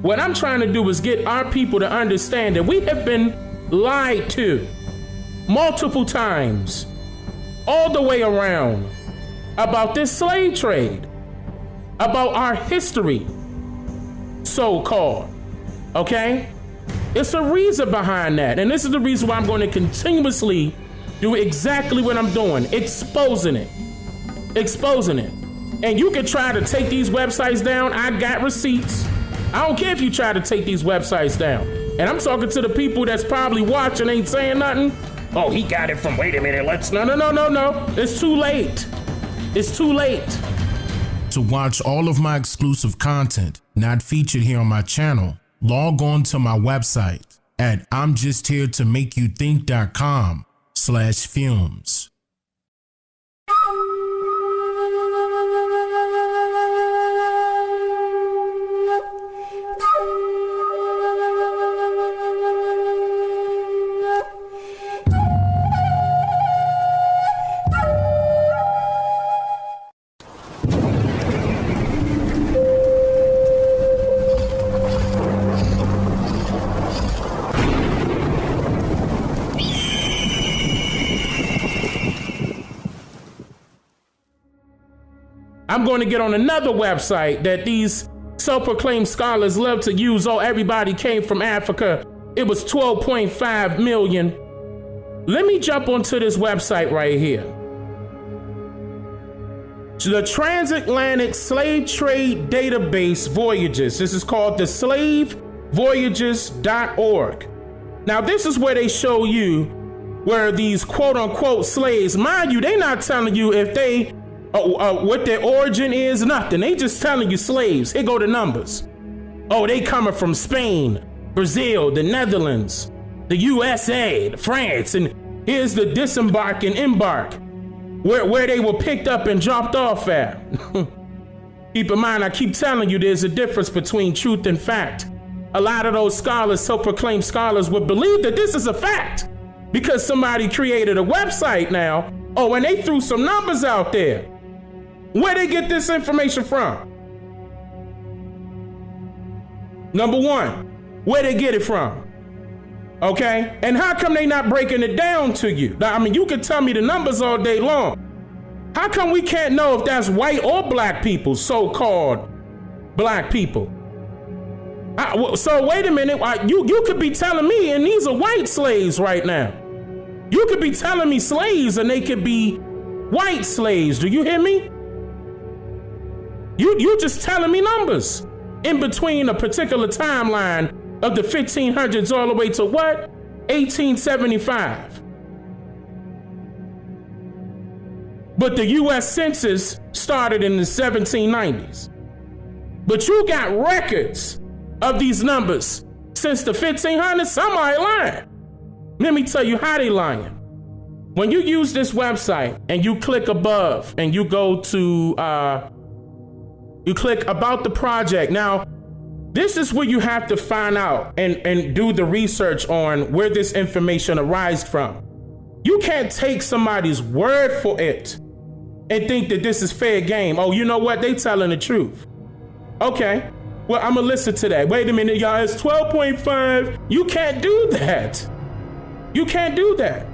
What I'm trying to do is get our people to understand that we have been lied to multiple times, all the way around, about this slave trade, about our history, so-called, okay? It's a reason behind that, and this is the reason why I'm going to continuously do exactly what I'm doing, exposing it. And you can try to take these websites down. I got receipts. I don't care if you try to take these websites down. And I'm talking to the people that's probably watching, ain't saying nothing. Oh, he got it from, wait a minute, no. It's too late. It's too late. To watch all of my exclusive content not featured here on my channel, log on to my website at imjustheretomake-you-think.com/films. I'm going to get on another website that these self-proclaimed scholars love to use. Oh, everybody came from Africa. It was 12.5 million. Let me jump onto this website right here. The Transatlantic Slave Trade Database Voyages. This is called the slavevoyages.org. Now, this is where they show you where these quote-unquote slaves, mind you, they're not telling you if they what their origin is, nothing. They just telling you slaves. Here go the numbers. Oh, they coming from Spain, Brazil, the Netherlands, the USA, France, and here's the disembark and embark, where they were picked up and dropped off at. Keep in mind, I keep telling you there's a difference between truth and fact. A lot of those scholars, self-proclaimed scholars, would believe that this is a fact because somebody created a website now. Oh, and they threw some numbers out there. Where they get this information from? Number one, where they get it from? Okay, and how come they not breaking it down to you? Now, I mean, you can tell me the numbers all day long. How come we can't know if that's white or black people, so-called black people? So wait a minute, you could be telling me, and these are white slaves right now. You could be telling me slaves, and they could be white slaves. Do you hear me? You just telling me numbers in between a particular timeline of the 1500s all the way to what? 1875. But the US Census started in the 1790s. But you got records of these numbers since the 1500s. Somebody lying. Let me tell you how they lying. When you use this website and you click above and you go to you click about the project. Now, this is where you have to find out and do the research on where this information arises from. You can't take somebody's word for it and think that this is fair game. Oh, you know what? They telling the truth. Okay, well, I'm gonna listen to that. Wait a minute, y'all, it's 12.5. You can't do that. You can't do that.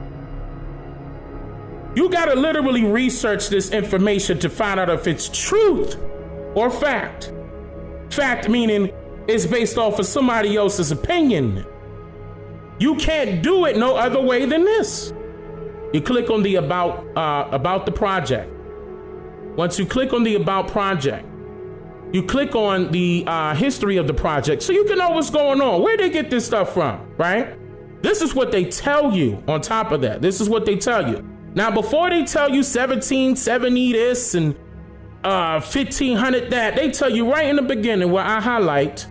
You gotta literally research this information to find out if it's truth or fact. Fact meaning it's based off of somebody else's opinion. You can't do it no other way than this. You click on the about the project. Once you click on the about project, you click on the history of the project so you can know what's going on. Where they get this stuff from, right? This is what they tell you on top of that. This is what they tell you. Now, before they tell you 1770 this and 1500 that, they tell you right in the beginning where I highlight.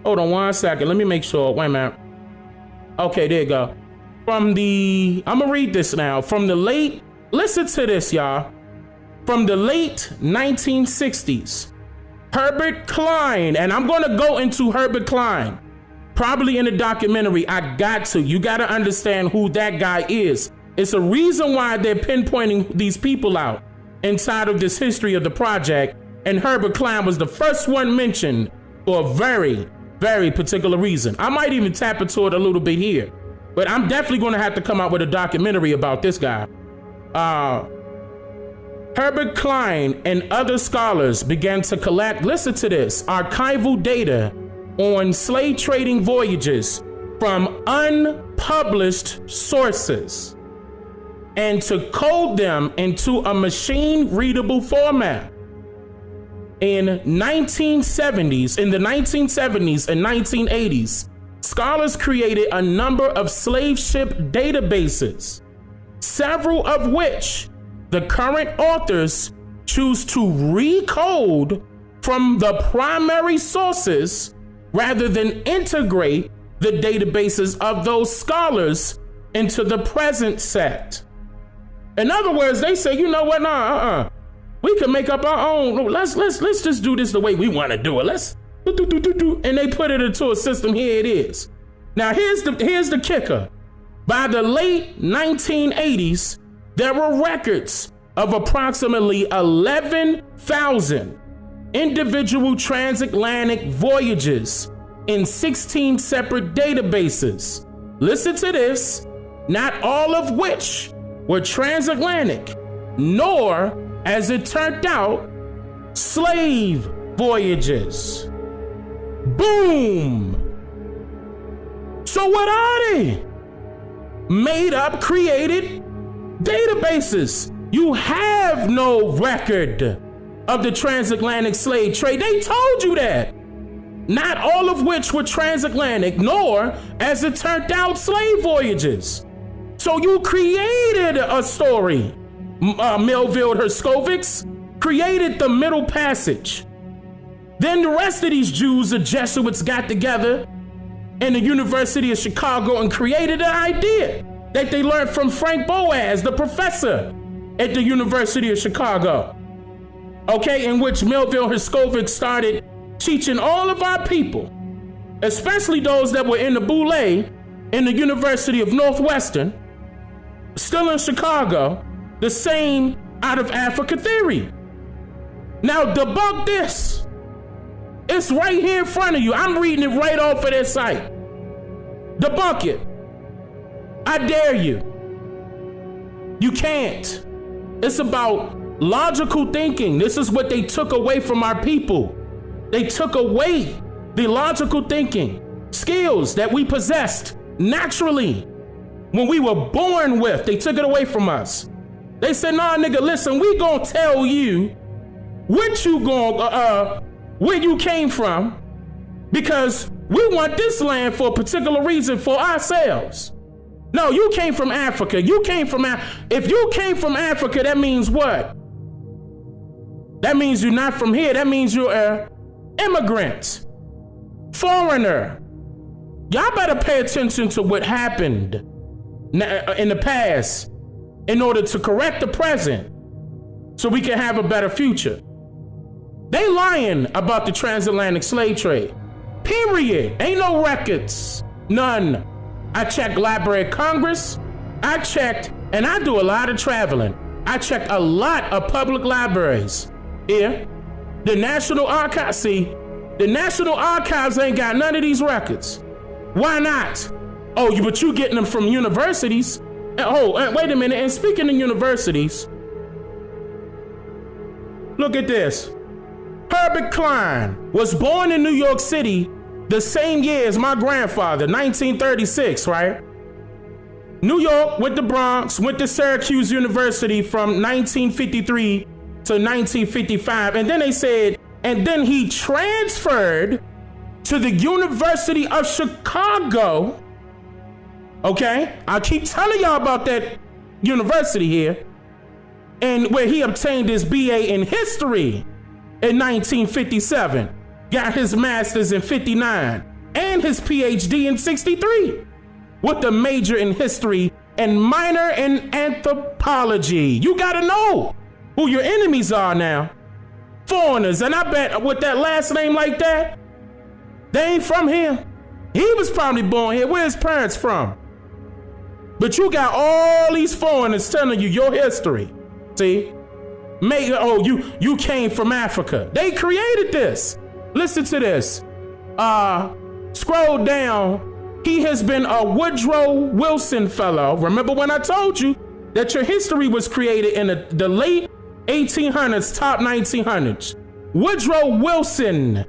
Hold on 1 second. Let me make sure. Wait a minute. Okay, there you go. I'm gonna read this now. From the late, listen to this, y'all. From the late 1960s, Herbert Klein, and I'm gonna go into Herbert Klein, probably in the documentary. I got to. You gotta understand who that guy is. It's a reason why they're pinpointing these people out inside of this history of the project. And Herbert Klein was the first one mentioned for a very, very particular reason. I might even tap into it a little bit here, but I'm definitely going to have to come out with a documentary about this guy. Herbert Klein and other scholars began to collect, listen to this, archival data on slave trading voyages from unpublished sources and to code them into a machine-readable format. In the 1970s and 1980s, scholars created a number of slave ship databases, several of which the current authors choose to recode from the primary sources rather than integrate the databases of those scholars into the present set. In other words, they say, you know what, we can make up our own. Let's just do this the way we want to do it. Let's do, and they put it into a system. Here it is. Now here's the kicker. By the late 1980s, there were records of approximately 11,000 individual transatlantic voyages in 16 separate databases. Listen to this, not all of which were transatlantic, nor, as it turned out, slave voyages. Boom! So what are they? Made up, created databases. You have no record of the transatlantic slave trade. They told you that. Not all of which were transatlantic, nor, as it turned out, slave voyages. So you created a story. Melville Herskovits created the Middle Passage. Then the rest of these Jews, the Jesuits, got together in the University of Chicago and created an idea that they learned from Frank Boas, the professor at the University of Chicago. Okay, in which Melville Herskovits started teaching all of our people, especially those that were in the Boule in the University of Northwestern, still in Chicago, the same out of Africa theory. Now debunk this. It's right here in front of you. I'm reading it right off of their site. Debunk it. I dare you. You can't. It's about logical thinking. This is what they took away from our people. They took away the logical thinking skills that we possessed naturally when we were born with. They took it away from us. They said, nah, nigga, listen, we gonna tell you what you where you came from, because we want this land for a particular reason for ourselves. No, you came from Africa. If you came from Africa, that means what? That means you're not from here. That means you're an immigrant, foreigner. Y'all better pay attention to what happened in the past in order to correct the present so we can have a better future. They lying about the transatlantic slave trade. Period. Ain't no records. None. I checked Library of Congress. I checked, and I do a lot of traveling. I checked a lot of public libraries here. The National Archives, the National Archives ain't got none of these records. Why not? Oh, but you getting them from universities. Wait a minute. And speaking of universities, look at this. Herbert Klein was born in New York City the same year as my grandfather, 1936, right? New York, went to Bronx, went to Syracuse University from 1953 to 1955. And then they said, and then he transferred to the University of Chicago. Okay, I keep telling y'all about that university here, and where he obtained his BA in history in 1957, got his master's in 59, and his PhD in 63, with a major in history and minor in anthropology. You gotta know who your enemies are now. Foreigners, and I bet with that last name like that, they ain't from here. He was probably born here. Where his parents from? But you got all these foreigners telling you your history. See? You came from Africa. They created this. Listen to this. Scroll down. He has been a Woodrow Wilson Fellow. Remember when I told you that your history was created in the late 1800s, top 1900s. Woodrow Wilson,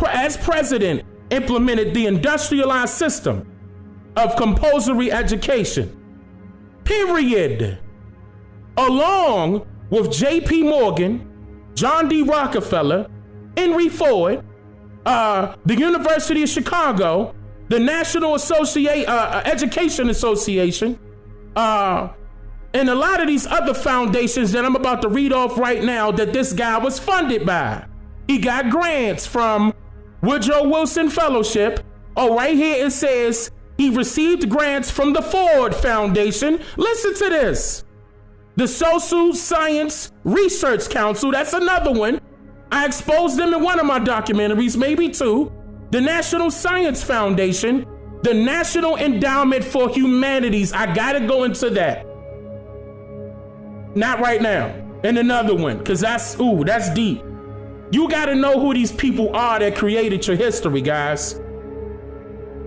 as president, implemented the industrialized system of compulsory education, period. Along with J.P. Morgan, John D. Rockefeller, Henry Ford, the University of Chicago, the National Education Association, and a lot of these other foundations that I'm about to read off right now that this guy was funded by. He got grants from Woodrow Wilson Fellowship. Oh, right here it says he received grants from the Ford Foundation. Listen to this. The Social Science Research Council, that's another one. I exposed them in one of my documentaries, maybe two. The National Science Foundation, the National Endowment for Humanities. I gotta go into that. Not right now. And another one, because that's deep. You gotta know who these people are that created your history, guys.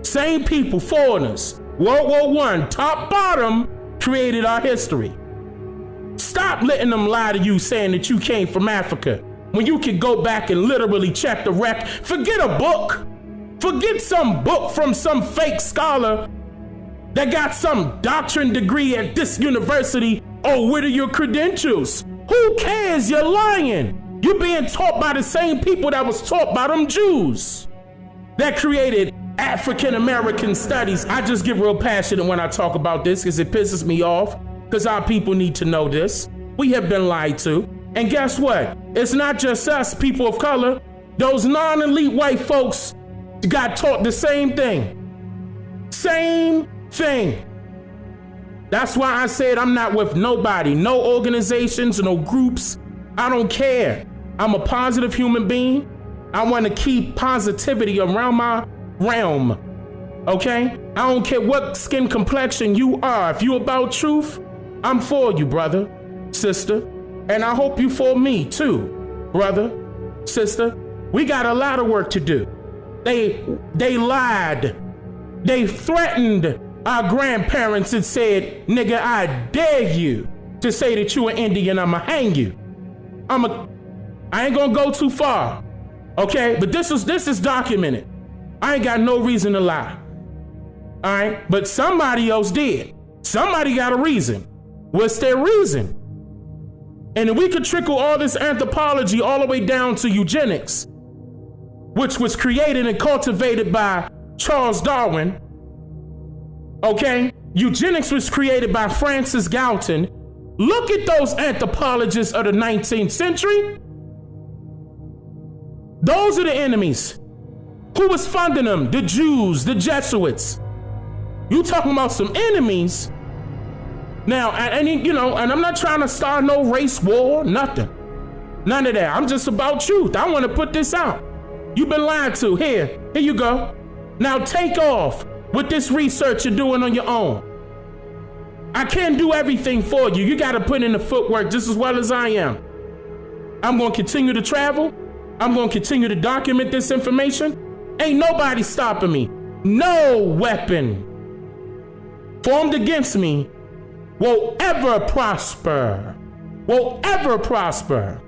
Same people, foreigners. World War I, top bottom, created our history. Stop letting them lie to you saying that you came from Africa when you can go back and literally check the record. Forget a book. Forget some book from some fake scholar that got some doctorate degree at this university. Oh, what are your credentials? Who cares? You're lying. You're being taught by the same people that was taught by them Jews that created African American studies. I just get real passionate when I talk about this because it pisses me off, because our people need to know this. We have been lied to. And guess what? It's not just us, people of color. Those non-elite white folks got taught the same thing. Same thing. That's why I said I'm not with nobody, no organizations, no groups. I don't care. I'm a positive human being. I want to keep positivity around my realm. Okay? I don't care what skin complexion you are. If you about truth, I'm for you, brother, sister. And I hope you for me too, brother, sister. We got a lot of work to do. They lied. They threatened our grandparents and said, nigga, I dare you to say that you an Indian, I'ma hang you. I ain't gonna go too far, okay? But this is documented. I ain't got no reason to lie, all right? But somebody else did. Somebody got a reason. What's their reason? And if we could trickle all this anthropology all the way down to eugenics, which was created and cultivated by Charles Darwin, okay? Eugenics was created by Francis Galton. Look at those anthropologists of the 19th century. Those are the enemies. Who was funding them? The Jews, the Jesuits. You talking about some enemies? Now, and I'm not trying to start no race war, nothing. None of that. I'm just about truth. I want to put this out. You've been lied to. Here you go. Now take off with this research you're doing on your own. I can't do everything for you. You got to put in the footwork just as well as I am. I'm going to continue to travel. I'm going to continue to document this information. Ain't nobody stopping me. No weapon formed against me will ever prosper. Will ever prosper.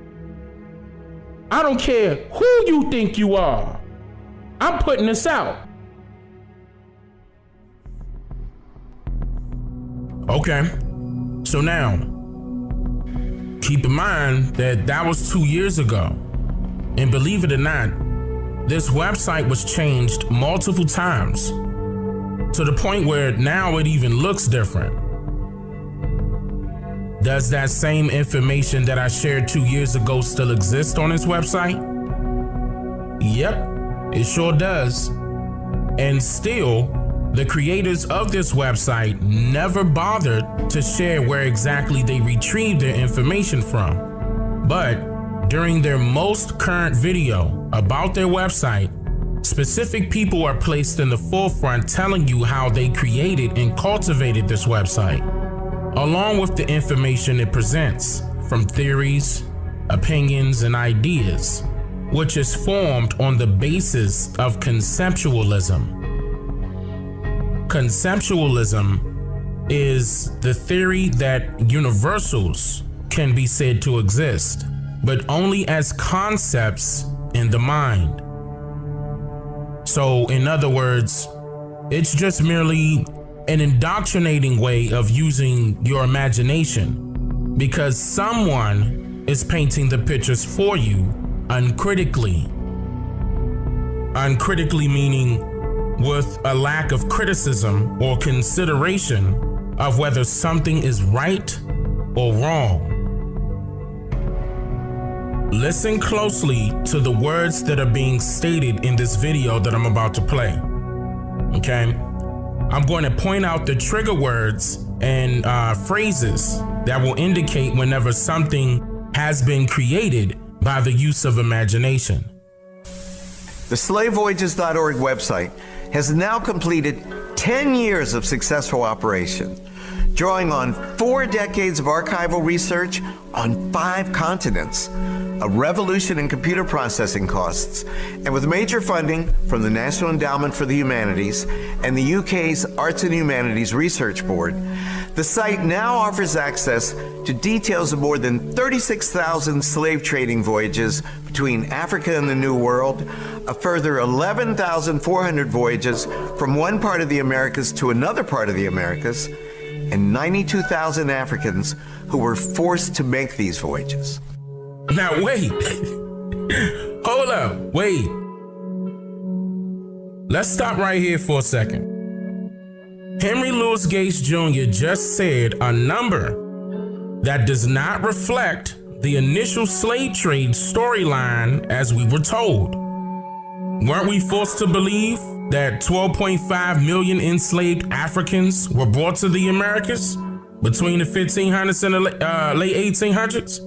I don't care who you think you are. I'm putting this out. Okay, so now, keep in mind that was 2 years ago. And believe it or not, this website was changed multiple times to the point where now it even looks different. Does that same information that I shared 2 years ago still exist on this website? Yep, it sure does. And still, the creators of this website never bothered to share where exactly they retrieved their information from. But during their most current video about their website, specific people are placed in the forefront telling you how they created and cultivated this website, along with the information it presents from theories, opinions, and ideas. which is formed on the basis of conceptualism. Conceptualism is the theory that universals can be said to exist, but only as concepts in the mind. So, in other words, it's just merely an indoctrinating way of using your imagination because someone is painting the pictures for you uncritically. Uncritically meaning with a lack of criticism or consideration of whether something is right or wrong. Listen closely to the words that are being stated in this video that I'm about to play. Okay? I'm going to point out the trigger words and phrases that will indicate whenever something has been created by the use of imagination. The slavevoyages.org website has now completed 10 years of successful operation, drawing on 4 decades of archival research on 5 continents, a revolution in computer processing costs, and with major funding from the National Endowment for the Humanities and the UK's Arts and Humanities Research Board, the site now offers access to details of more than 36,000 slave trading voyages between Africa and the New World, a further 11,400 voyages from one part of the Americas to another part of the Americas, and 92,000 Africans who were forced to make these voyages. Now wait, hold up, wait. Let's stop right here for a second. Henry Louis Gates Jr. just said a number that does not reflect the initial slave trade storyline as we were told. Weren't we forced to believe that 12.5 million enslaved Africans were brought to the Americas between the 1500s and the late 1800s?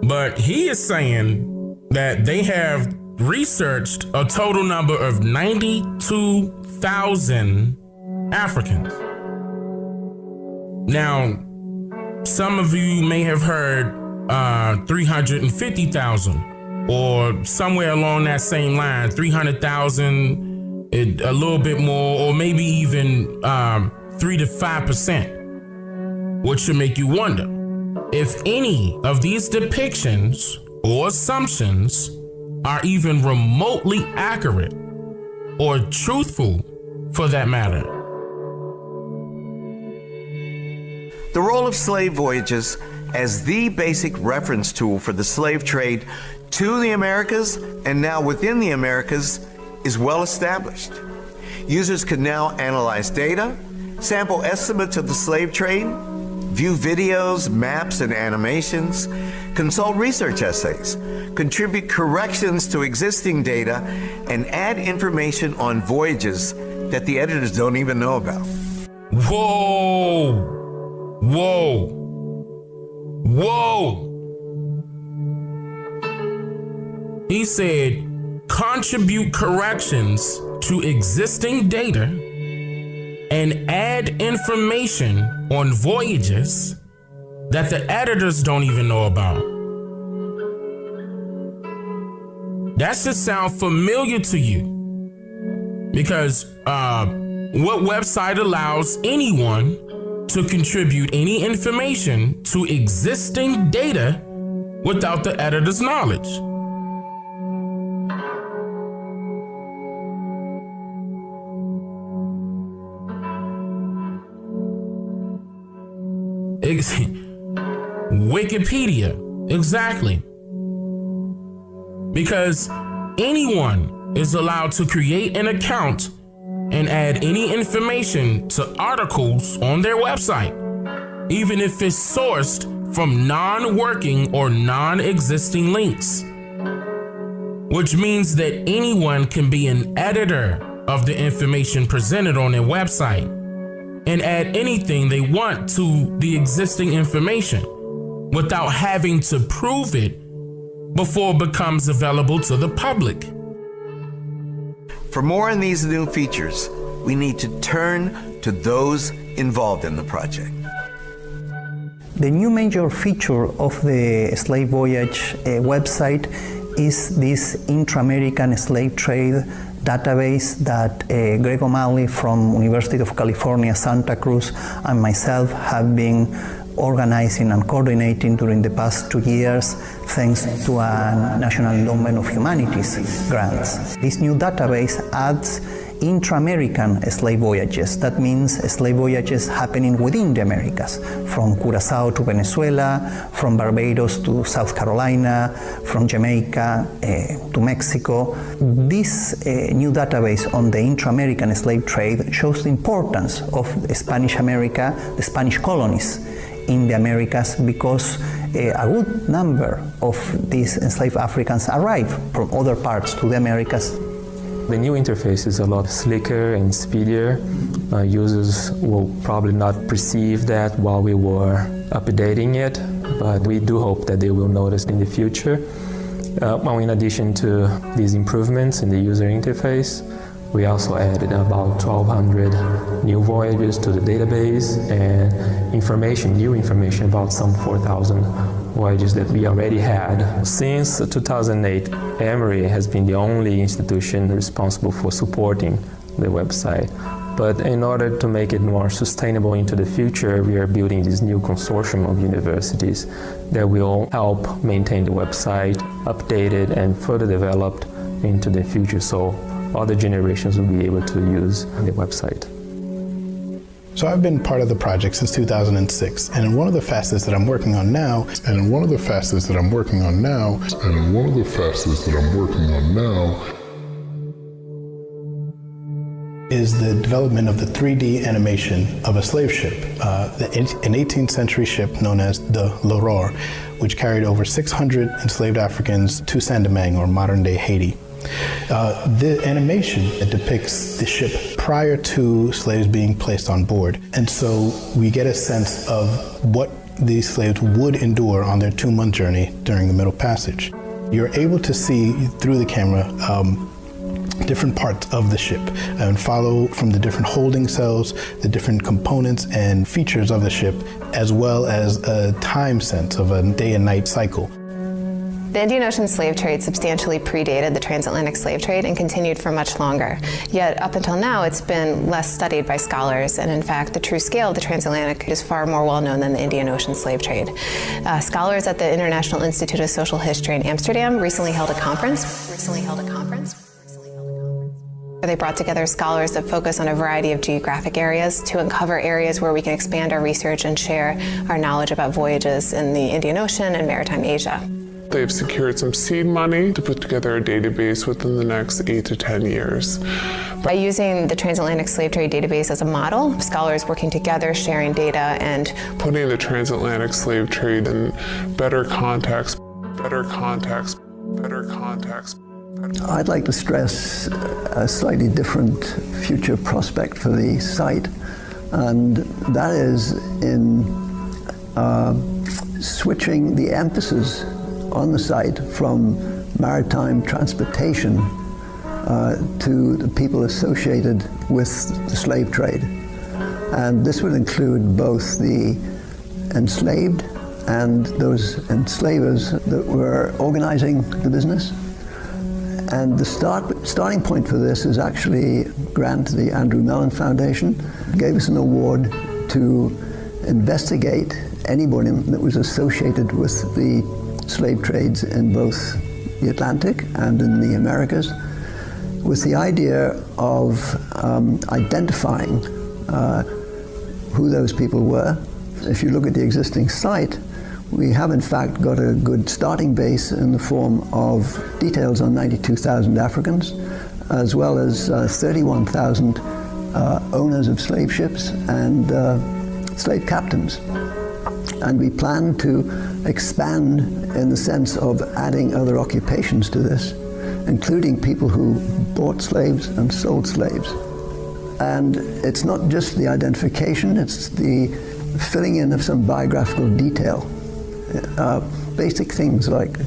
But he is saying that they have researched a total number of 92,000 Africans. Now, some of you may have heard 350,000 or somewhere along that same line, 300,000, a little bit more, or maybe even 3 to 5%, which should make you wonder if any of these depictions or assumptions are even remotely accurate or truthful for that matter. The role of slave voyages as the basic reference tool for the slave trade to the Americas and now within the Americas is well established. Users can now analyze data, sample estimates of the slave trade, view videos, maps, and animations, consult research essays, contribute corrections to existing data, and add information on voyages that the editors don't even know about. Whoa! Whoa! Whoa! He said, contribute corrections to existing data and add information on voyages that the editors don't even know about. That should sound familiar to you because what website allows anyone to contribute any information to existing data without the editor's knowledge? Wikipedia, exactly. Because anyone is allowed to create an account and add any information to articles on their website, even if it's sourced from non-working or non-existing links. Which means that anyone can be an editor of the information presented on their website and add anything they want to the existing information without having to prove it before it becomes available to the public. For more on these new features, we need to turn to those involved in the project. The new major feature of the Slave Voyage website is this intra-American slave trade database that Greg O'Malley from University of California, Santa Cruz, and myself have been organizing and coordinating during the past 2 years thanks to a National Endowment of Humanities grants. This new database adds intra-American slave voyages. That means slave voyages happening within the Americas, from Curacao to Venezuela, from Barbados to South Carolina, from Jamaica to Mexico. This new database on the intra-American slave trade shows the importance of Spanish America, the Spanish colonies in the Americas, because a good number of these enslaved Africans arrived from other parts to the Americas. The new interface is a lot slicker and speedier. Users will probably not perceive that while we were updating it, but we do hope that they will notice in the future. In addition to these improvements in the user interface, we also added about 1,200 new voyages to the database and new information about some 4,000 voyages that we already had. Since 2008, Emory has been the only institution responsible for supporting the website. But in order to make it more sustainable into the future, we are building this new consortium of universities that will help maintain the website, update it, and further developed into the future, so other generations will be able to use the website. So I've been part of the project since 2006, and one of the facets that I'm working on now is the development of the 3D animation of a slave ship, an 18th century ship known as the L'Aurore, which carried over 600 enslaved Africans to Saint-Domingue, or modern-day Haiti. The animation depicts the ship prior to slaves being placed on board, and so we get a sense of what these slaves would endure on their 2-month journey during the Middle Passage. You're able to see through the camera different parts of the ship and follow from the different holding cells, the different components and features of the ship, as well as a time sense of a day and night cycle. The Indian Ocean slave trade substantially predated the transatlantic slave trade and continued for much longer. Yet up until now, it's been less studied by scholars, and in fact, the true scale of the transatlantic is far more well known than the Indian Ocean slave trade. Scholars at the International Institute of Social History in Amsterdam recently held a conference where they brought together scholars that focus on a variety of geographic areas to uncover areas where we can expand our research and share our knowledge about voyages in the Indian Ocean and maritime Asia. They've secured some seed money to put together a database within the next 8 to 10 years. By using the transatlantic slave trade database as a model, scholars working together, sharing data, and putting the transatlantic slave trade in better context. I'd like to stress a slightly different future prospect for the site, and that is in switching the emphasis on the site from maritime transportation to the people associated with the slave trade. And this would include both the enslaved and those enslavers that were organizing the business. And the starting point for this is actually a grant the Andrew Mellon Foundation gave us an award to investigate anybody that was associated with the slave trades in both the Atlantic and in the Americas, with the idea of identifying who those people were. If you look at the existing site, we have in fact got a good starting base in the form of details on 92,000 Africans, as well as 31,000 owners of slave ships and slave captains. And we plan to expand in the sense of adding other occupations to this, including people who bought slaves and sold slaves. And it's not just the identification, it's the filling in of some biographical detail. Basic things like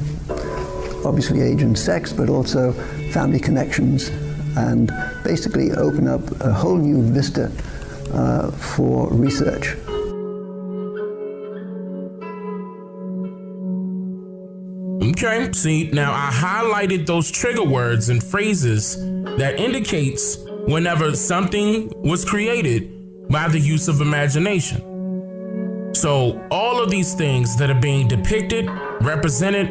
obviously age and sex, but also family connections, and basically open up a whole new vista for research. Okay, see, now I highlighted those trigger words and phrases that indicates whenever something was created by the use of imagination. So all of these things that are being depicted, represented,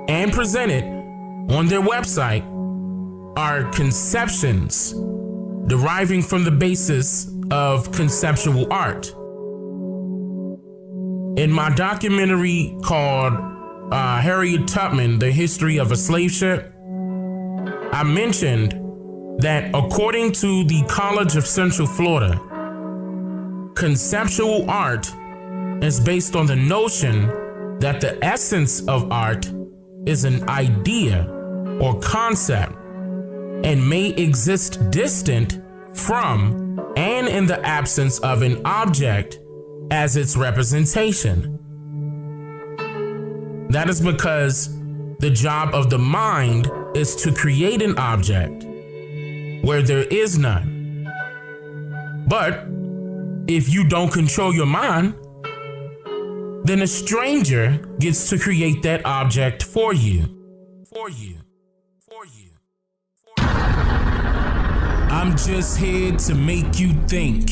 and presented on their website are conceptions deriving from the basis of conceptual art. In my documentary called Harriet Tubman, The History of a Slave Ship, I mentioned that according to the College of Central Florida, conceptual art is based on the notion that the essence of art is an idea or concept and may exist distant from and in the absence of an object as its representation. That is because the job of the mind is to create an object where there is none. But if you don't control your mind, then a stranger gets to create that object for you. I'm just here to make you think.